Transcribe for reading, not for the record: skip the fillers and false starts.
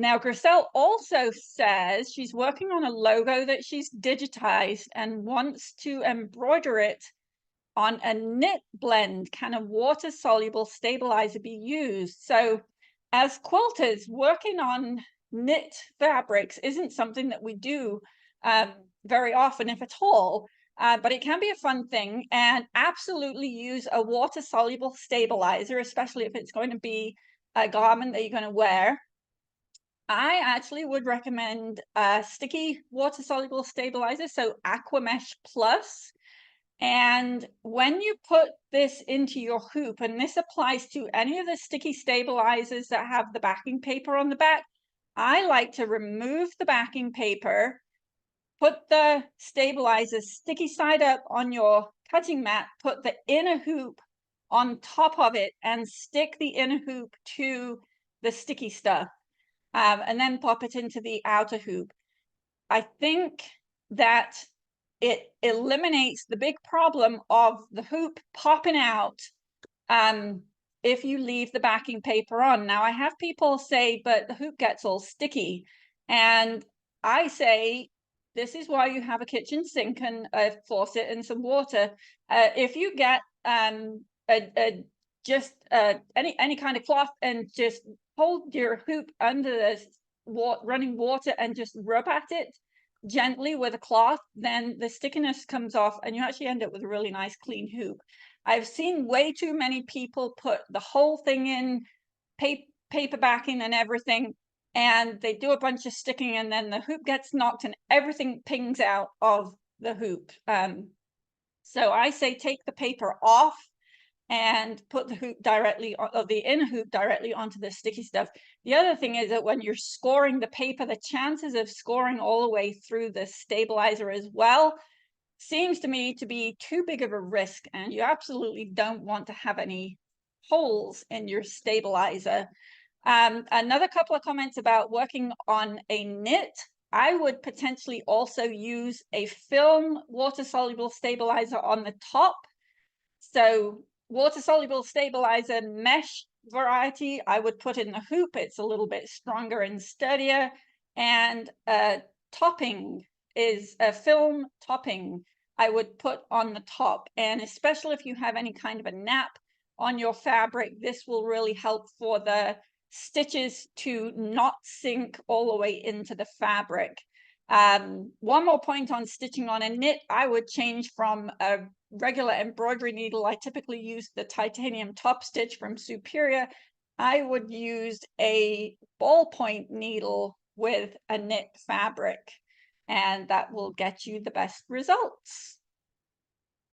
Now, Griselle also says she's working on a logo that she's digitized and wants to embroider it on a knit blend. Can a water-soluble stabilizer be used? So as quilters, working on knit fabrics isn't something that we do very often, if at all, but it can be a fun thing, and absolutely use a water-soluble stabilizer, especially if it's going to be a garment that you're going to wear. I actually would recommend a sticky water-soluble stabilizer, so Aquamesh Plus. And when you put this into your hoop, and this applies to any of the sticky stabilizers that have the backing paper on the back, I like to remove the backing paper, put the stabilizer sticky side up on your cutting mat, put the inner hoop on top of it, and stick the inner hoop to the sticky stuff, and then pop it into the outer hoop. I think that it eliminates the big problem of the hoop popping out if you leave the backing paper on. Now, I have people say, but the hoop gets all sticky. And I say, this is why you have a kitchen sink and a faucet and some water. If you get just any kind of cloth and just hold your hoop under the running water and just rub at it gently with a cloth, then the stickiness comes off and you actually end up with a really nice clean hoop. I've seen way too many people put the whole thing in paper backing and everything, and they do a bunch of sticking, and then the hoop gets knocked and everything pings out of the hoop. So I say take the paper off and put the hoop directly, or the inner hoop directly onto the sticky stuff. The other thing is that when you're scoring the paper, the chances of scoring all the way through the stabilizer as well seems to me to be too big of a risk, and you absolutely don't want to have any holes in your stabilizer. Another couple of comments about working on a knit. I would potentially also use a film water-soluble stabilizer on the top. So water-soluble stabilizer mesh variety, I would put in the hoop. It's a little bit stronger and sturdier. And topping is a film topping I would put on the top. And especially if you have any kind of a nap on your fabric, this will really help for the stitches to not sink all the way into the fabric. One more point on stitching on a knit, I would change from a regular embroidery needle. I typically use the titanium top stitch from Superior. I would use a ballpoint needle with a knit fabric, and that will get you the best results.